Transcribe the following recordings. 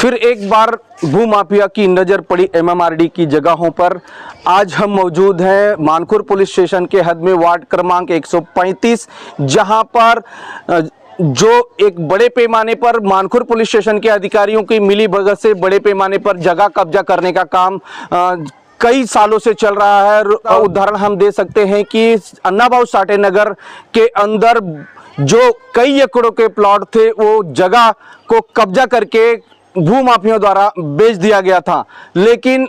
फिर एक बार भूमाफिया की नज़र पड़ी एमएमआरडी की जगहों पर। आज हम मौजूद हैं मानखुर पुलिस स्टेशन के हद में वार्ड क्रमांक 135, जहां पर जो एक बड़े पैमाने पर मानखुर पुलिस स्टेशन के अधिकारियों की मिली भगत से बड़े पैमाने पर जगह कब्जा करने का काम कई सालों से चल रहा है। उदाहरण हम दे सकते हैं कि अन्नाभाऊ साठे नगर के अंदर जो कई एकड़ों के प्लॉट थे वो जगह को कब्जा करके भूमाफियों द्वारा बेच दिया गया था, लेकिन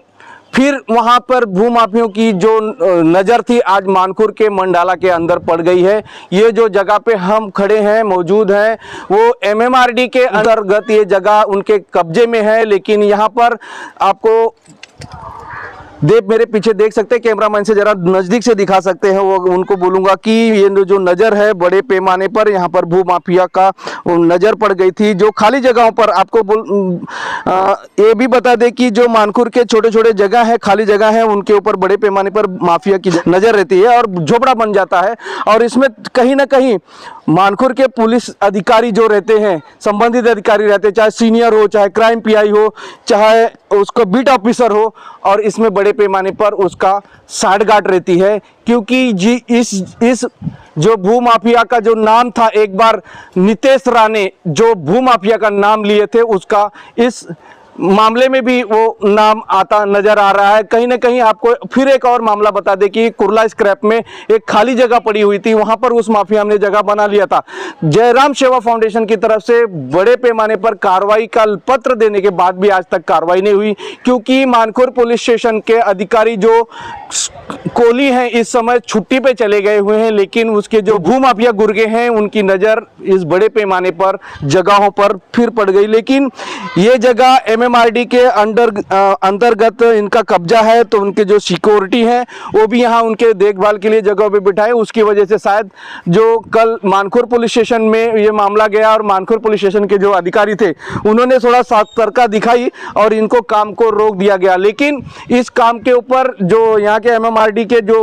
फिर वहां पर भूमाफियों की जो नज़र थी आज मानखुर के मंडाला के अंदर पड़ गई है। ये जो जगह पे हम खड़े हैं मौजूद हैं वो एमएमआरडी के अंतर्गत ये जगह उनके कब्जे में है, लेकिन यहाँ पर आपको मेरे पीछे देख सकते हैं, कैमरामैन से जरा नजदीक से दिखा सकते हैं, वो उनको बोलूंगा कि ये जो नज़र है बड़े पैमाने पर यहाँ पर भूमाफिया का नज़र पड़ गई थी। जो खाली जगहों पर आपको ये भी बता दें कि जो मानखुर के छोटे छोटे जगह है, खाली जगह है, उनके ऊपर बड़े पैमाने पर माफिया की नज़र रहती है और झोपड़ा बन जाता है। और इसमें कहीं ना कहीं मानखुर के पुलिस अधिकारी जो रहते हैं, संबंधित अधिकारी रहते हैं, चाहे सीनियर हो, चाहे क्राइम पीआई हो, चाहे उसका बीट ऑफिसर हो, और इसमें बड़े पैमाने पर उसका साठगांठ रहती है। क्योंकि जी इस जो भूमाफिया का जो नाम था, एक बार नितेश राणे जो भूमाफिया का नाम लिए थे, उसका इस मामले में भी वो नाम आता नजर आ रहा है। कहीं ना कहीं आपको फिर एक और मामला बता दें कि कुर्ला स्क्रैप में एक खाली जगह पड़ी हुई थी, वहां पर उस माफिया ने जगह बना लिया था। जयराम सेवा फाउंडेशन की तरफ से बड़े पैमाने पर कार्रवाई का पत्र देने के बाद भी आज तक कार्रवाई नहीं हुई, क्योंकि मानखुर पुलिस स्टेशन के अधिकारी जो कोहली हैं इस समय छुट्टी पे चले गए हुए हैं, लेकिन उसके जो भूमाफिया गुर्गे हैं उनकी नज़र इस बड़े पैमाने पर जगहों पर फिर पड़ गई। लेकिन ये जगह एमएमआरडी के अंतर्गत इनका कब्जा है, तो उनके जो सिक्योरिटी है वो भी यहाँ उनके देखभाल के लिए जगह पे बिठाए। उसकी वजह से शायद जो कल मानखुर पुलिस स्टेशन में ये मामला गया और मानखुर पुलिस स्टेशन के जो अधिकारी थे उन्होंने थोड़ा सतर्कता दिखाई और इनको काम को रोक दिया गया। लेकिन इस काम के ऊपर जो यहाँ के एमएमआरडी के जो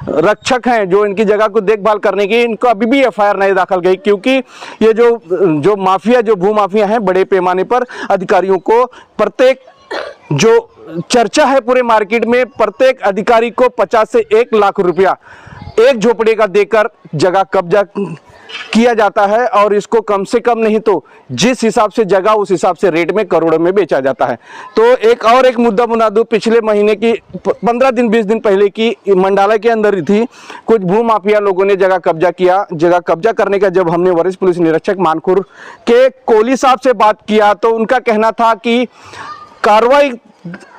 रक्षक हैं, जो इनकी जगह को देखभाल करने की, इनको अभी भी एफआईआर नहीं दाखिल गई, क्योंकि ये जो माफिया, जो भूमाफिया हैं बड़े पैमाने पर अधिकारियों को प्रत्येक जो चर्चा है पूरे मार्केट में, प्रत्येक अधिकारी को 50 से 1 लाख रुपया एक झोपड़े का देकर जगह कब्जा किया जाता है, और इसको कम से कम नहीं तो जिस हिसाब से जगह उस हिसाब से रेट में करोड़ों में बेचा जाता है। तो एक मुद्दा बना दूं, पिछले महीने की 15 दिन 20 दिन पहले की मंडाला के अंदर ही थी, कुछ भूमाफिया लोगों ने जगह कब्जा किया। जगह कब्जा करने का जब हमने वरिष्ठ पुलिस निरीक्षक मानखुर के कोहली साहब से बात किया तो उनका कहना था कि कार्रवाई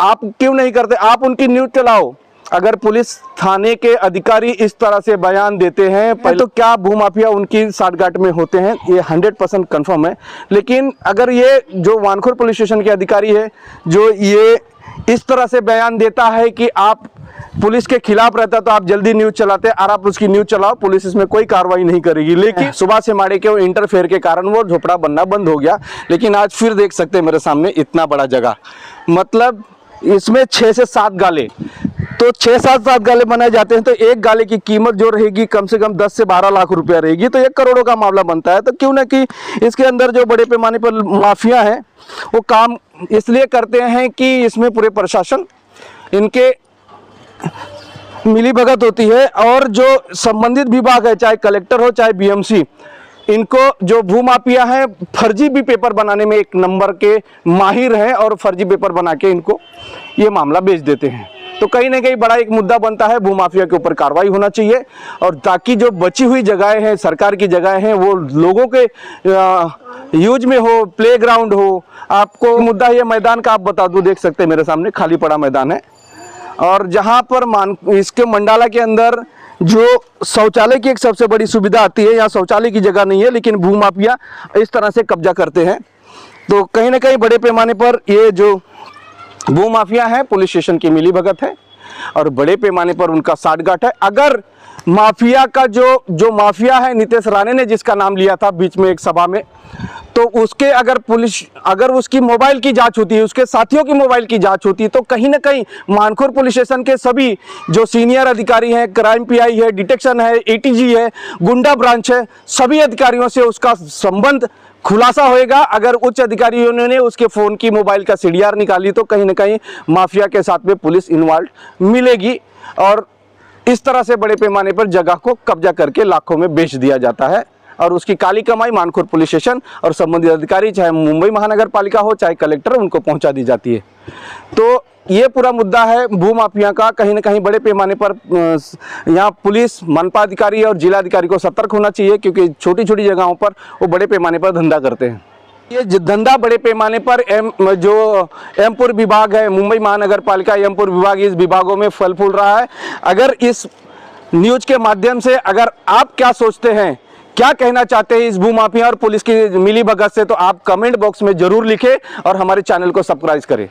आप क्यों नहीं करते, आप उनकी न्यूज़ चलाओ। अगर पुलिस थाने के अधिकारी इस तरह से बयान देते हैं पहले तो क्या भूमाफिया उनकी साठगांठ में होते हैं, ये 100% कंफर्म है। लेकिन अगर ये जो मानखुर पुलिस स्टेशन के अधिकारी है जो ये इस तरह से बयान देता है कि आप पुलिस के खिलाफ रहता तो आप जल्दी न्यूज़ चलाते, और आप उसकी न्यूज़ चलाओ, पुलिस इसमें कोई कार्रवाई नहीं करेगी। लेकिन सुबह से माड़े के इंटरफेयर के कारण वो झोपड़ा बनना बंद हो गया। लेकिन आज फिर देख सकते हैं मेरे सामने इतना बड़ा जगह, मतलब इसमें 6 से 7 गाले, तो 6-7 गाले बनाए जाते हैं, तो एक गाले की कीमत जो रहेगी कम से कम 10 से 12 लाख रुपया रहेगी, तो 1 करोड़ का मामला बनता है। तो क्यों ना कि इसके अंदर जो बड़े पैमाने पर माफिया है वो काम इसलिए करते हैं कि इसमें पूरे प्रशासन इनके मिली भगत होती है, और जो संबंधित विभाग है, चाहे कलेक्टर हो चाहे बीएमसी, इनको जो भूमाफिया है फर्जी भी पेपर बनाने में 1 नंबर के माहिर हैं, और फर्जी पेपर बना के इनको ये मामला बेच देते हैं। तो कहीं ना कहीं बड़ा एक मुद्दा बनता है, भूमाफिया के ऊपर कार्रवाई होना चाहिए, और ताकि जो बची हुई जगहें हैं, सरकार की जगहें हैं, वो लोगों के यूज में हो, प्लेग्राउंड हो। आपको मुद्दा ये मैदान का आप बता दूं, देख सकते हैं मेरे सामने खाली पड़ा मैदान है, और जहाँ पर इसके मंडाला के अंदर जो शौचालय की एक सबसे बड़ी सुविधा आती है, यहाँ शौचालय की जगह नहीं है, लेकिन भूमाफिया इस तरह से कब्जा करते हैं। तो कहीं ना कहीं बड़े पैमाने पर ये जो भूमाफिया है पुलिस स्टेशन की मिली भगत है, और बड़े पैमाने पर उनका साठगांठ है। अगर माफिया का जो माफिया है नितेश राणे ने जिसका नाम लिया था बीच में एक सभा में, तो उसके अगर उसकी मोबाइल की जांच होती है, उसके साथियों की मोबाइल की जांच होती है, तो कहीं ना कहीं मानखुर पुलिस स्टेशन के सभी जो सीनियर अधिकारी हैं, क्राइम पीआई है, डिटेक्शन है, एटीजी है, गुंडा ब्रांच है, सभी अधिकारियों से उसका संबंध खुलासा होएगा। अगर उच्च अधिकारियों ने उसके फ़ोन की मोबाइल का सीडीआर निकाली तो कहीं ना कहीं माफिया के साथ में पुलिस इन्वॉल्व मिलेगी और इस तरह से बड़े पैमाने पर जगह को कब्जा करके लाखों में बेच दिया जाता है और उसकी काली कमाई मानखुर पुलिस स्टेशन और संबंधित अधिकारी, चाहे मुंबई महानगर पालिका हो चाहे कलेक्टर, उनको पहुंचा दी जाती है। तो ये पूरा मुद्दा है भूमाफिया का। कहीं ना कहीं बड़े पैमाने पर यहाँ पुलिस, मनपा अधिकारी और जिलाधिकारी को सतर्क होना चाहिए, क्योंकि छोटी छोटी जगहों पर वो बड़े पैमाने पर धंधा करते हैं। ये धंधा बड़े पैमाने पर जो एमपुर विभाग है, मुंबई महानगर पालिका एमपुर विभाग, इस विभागों में फल फूल रहा है। अगर इस न्यूज के माध्यम से अगर आप क्या सोचते हैं, क्या कहना चाहते हैं इस भूमाफिया और पुलिस की मिलीभगत से, तो आप कमेंट बॉक्स में जरूर लिखें और हमारे चैनल को सब्सक्राइब करें।